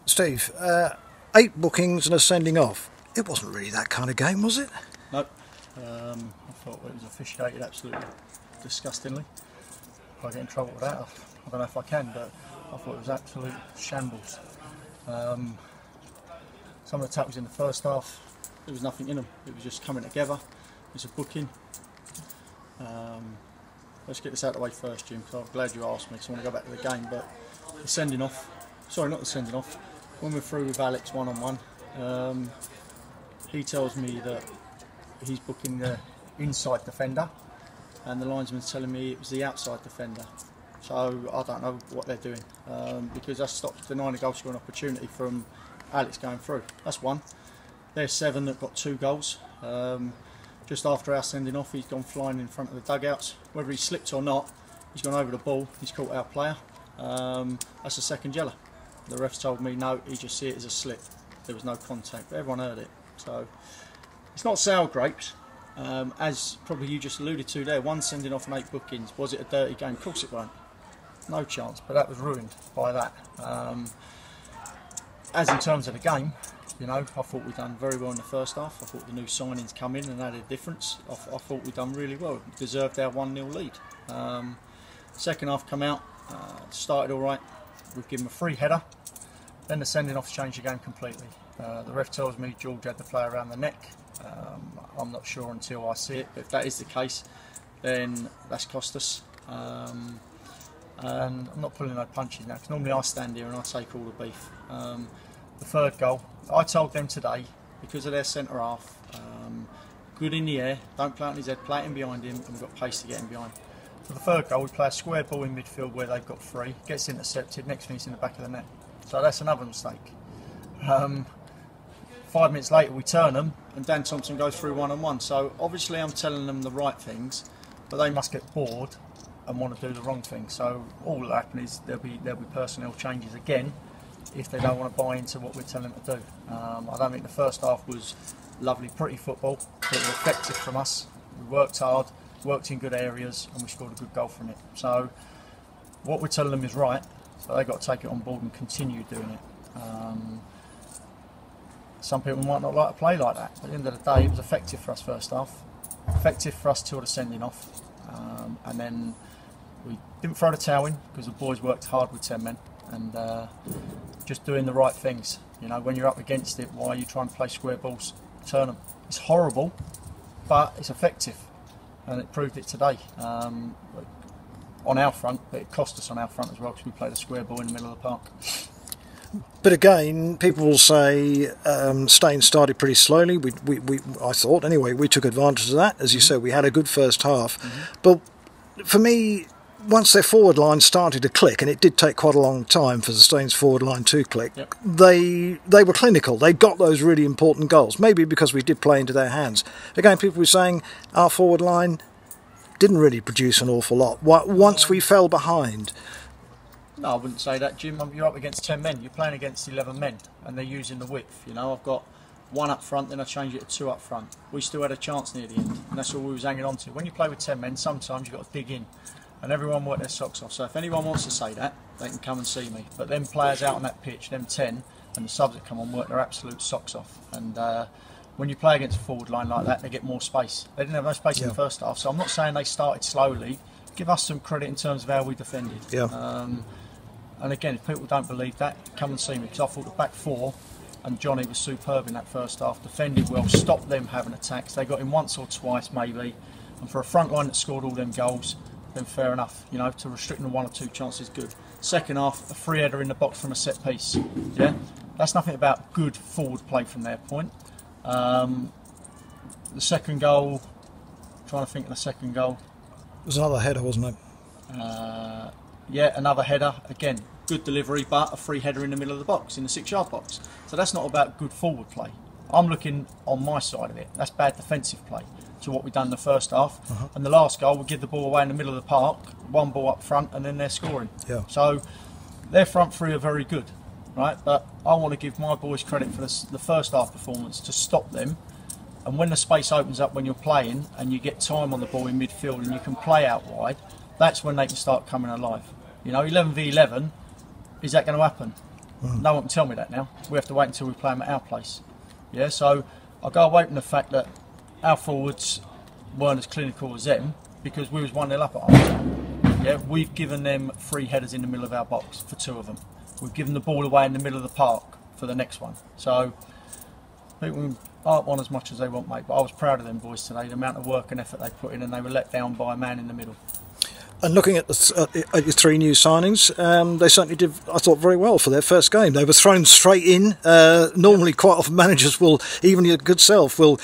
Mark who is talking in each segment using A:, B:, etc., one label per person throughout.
A: Steve, 8 bookings and a sending off. It wasn't really that kind of game, was it?
B: No. I thought it was officiated absolutely disgustingly. If I get in trouble with that, I don't know if I can, but I thought it was absolute shambles. Some of the tackles in the first half, there was nothing in them. It was just coming together. It's a booking. Let's get this out of the way first, Jim, because I'm glad you asked me, because I want to go back to the game. But the sending off, sorry, not the sending off, when we're through with Alex one-on-one, he tells me that he's booking the inside defender, and the linesman's telling me it was the outside defender. So I don't know what they're doing, because that stops denying a goal scoring opportunity from Alex going through. That's one. There's 7 that got 2 goals. Just after our sending off, he's gone flying in front of the dugouts. Whether he slipped or not, he's gone over the ball, he's caught our player. That's a second yellow. The refs told me no, he just see it as a slip. There was no contact, but everyone heard it. So it's not sour grapes, as probably you just alluded to there. 1 sending off and 8 bookings. Was it a dirty game? Of course it won't. No chance, but that was ruined by that. As in terms of the game, you know, I thought we'd done very well in the first half. I thought the new signings come in and added a difference. I thought we'd done really well. We deserved our 1-0 lead. Second half come out, started all right. We've given a free header. Then the sending off changed the game completely. The ref tells me George had the player around the neck. I'm not sure until I see it, but if that is the case, then that's cost us. And I'm not pulling no punches now, because normally I stand here and I take all the beef. The third goal, I told them today, because of their centre half, good in the air, don't play it on his head, play it in behind him, and we've got pace to get in behind. For the third goal, we play a square ball in midfield where they've got 3, gets intercepted, next thing it's in the back of the net. So that's another mistake. 5 minutes later we turn them and Dan Thompson goes through one-on-one. So obviously I'm telling them the right things, but they must get bored and want to do the wrong thing. So all that will happen is there'll be personnel changes again if they don't want to buy into what we're telling them to do. I don't think the first half was lovely, pretty football, but it was effective from us. We worked hard, worked in good areas, and we scored a good goal from it. So what we're telling them is right, so they've got to take it on board and continue doing it. Some people might not like to play like that, but at the end of the day it was effective for us first half, effective for us till the sending off, and then we didn't throw the towel in because the boys worked hard with 10 men and just doing the right things. You know, when you're up against it, why are you trying to play square balls? Turn them. It's horrible, but it's effective, and it proved it today. On our front, but it cost us on our front as well because we played a square ball in the middle of the park.
A: But again, people will say Staines started pretty slowly. I thought, anyway, we took advantage of that. As you said, we had a good first half. But for me, once their forward line started to click, and it did take quite a long time for the Staines forward line to click, they were clinical. They got those really important goals, maybe because we did play into their hands. Again, people were saying our forward line didn't really produce an awful lot once we fell behind.
B: No, I wouldn't say that, Jim. You're up against 10 men. You're playing against 11 men, and they're using the width. You know, I've got 1 up front, then I change it to 2 up front. We still had a chance near the end, and that's all we was hanging on to. When you play with 10 men, sometimes you've got to dig in, and everyone worked their socks off. So if anyone wants to say that, they can come and see me. But them players out on that pitch, them 10, and the subs that come on, work their absolute socks off. And when you play against a forward line like that, they get more space. They didn't have no space in the first half, so I'm not saying they started slowly. Give us some credit in terms of how we defended. And again, if people don't believe that, come and see me, because I thought the back 4 and Johnny was superb in that first half, defended well, stopped them having attacks. They got him once or twice maybe, and for a front line that scored all them goals, then fair enough. You know, to restrict them 1 or 2 chances, good. Second half, a free header in the box from a set piece. Yeah, that's nothing about good forward play from their point. The second goal, trying to think of the second goal.
A: It was another header, wasn't it?
B: Yeah, another header, again, good delivery, but a free header in the middle of the box, in the 6-yard box. So that's not about good forward play. I'm looking on my side of it. That's bad defensive play to what we've done in the first half. And the last goal, we give the ball away in the middle of the park, 1 ball up front, and then they're scoring. So their front 3 are very good, right? But I want to give my boys credit for the first half performance to stop them. And when the space opens up when you're playing and you get time on the ball in midfield and you can play out wide, that's when they can start coming alive. You know, 11v11, is that going to happen? No one can tell me that now. We have to wait until we play them at our place. Yeah, so I go away from the fact that our forwards weren't as clinical as them because we was 1-0 up at half-time. Yeah, we've given them 3 headers in the middle of our box for 2 of them. We've given the ball away in the middle of the park for the next one. So people can harp on as much as they want, mate, but I was proud of them boys today, the amount of work and effort they put in, and they were let down by a man in the middle.
A: And looking at at your 3 new signings, they certainly did, I thought, very well for their first game. They were thrown straight in. Normally, quite often, managers will, even your good self, will,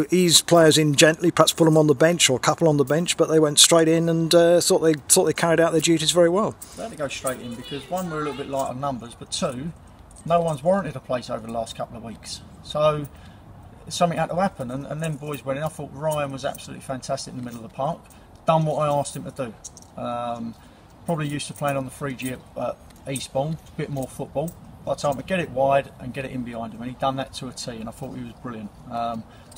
A: ease players in gently, perhaps put them on the bench or a couple on the bench. But they went straight in and thought they carried out their duties very well.
B: They had to go straight in because 1, we're a little bit light on numbers, but 2, no one's warranted a place over the last couple of weeks. So something had to happen, and then boys went in. I thought Ryan was absolutely fantastic in the middle of the park. Done what I asked him to do. Probably used to playing on the 3G at Eastbourne, a bit more football. But I told him to get it wide and get it in behind him, and he done that to a T, and I thought he was brilliant.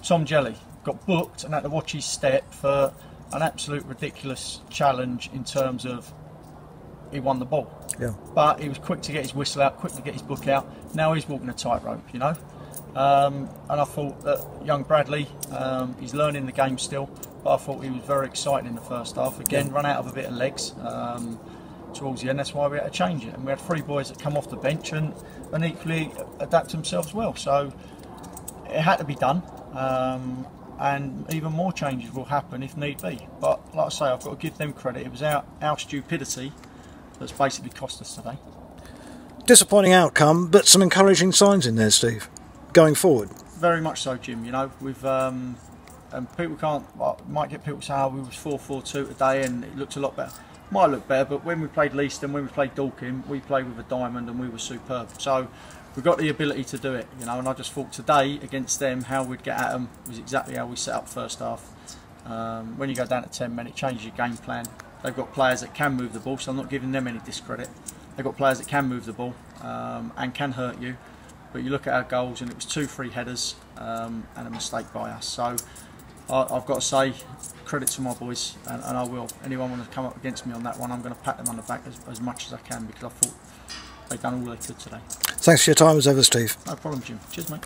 B: Tom Jelly got booked and had to watch his step for an absolute ridiculous challenge in terms of he won the ball.
A: Yeah.
B: But he was quick to get his whistle out, quick to get his book out. Now he's walking a tightrope, And I thought that young Bradley, he's learning the game still, but I thought he was very exciting in the first half. Again, run out of a bit of legs towards the end. That's why we had to change it. And we had 3 boys that come off the bench and equally adapt themselves well. So it had to be done, and even more changes will happen if need be. But like I say, I've got to give them credit. It was our stupidity that's basically cost us today.
A: Disappointing outcome, but some encouraging signs in there, Steve, going forward.
B: Very much so, Jim. We've and people might get people saying, we was 4-4-2 today and it looked a lot better. Might look better, but when we played Leaston, when we played Dorking, we played with a diamond and we were superb. So we've got the ability to do it, and I just thought today against them, how we'd get at them was exactly how we set up first half. When you go down to 10 men, it changes your game plan. They've got players that can move the ball, so I'm not giving them any discredit. They've got players that can move the ball and can hurt you. But you look at our goals, and it was 2 free headers and a mistake by us. So I've got to say credit to my boys, and I will. Anyone want to come up against me on that one, I'm going to pat them on the back as much as I can, because I thought they've done all they could today.
A: Thanks for your time as ever, Steve.
B: No problem, Jim. Cheers, mate.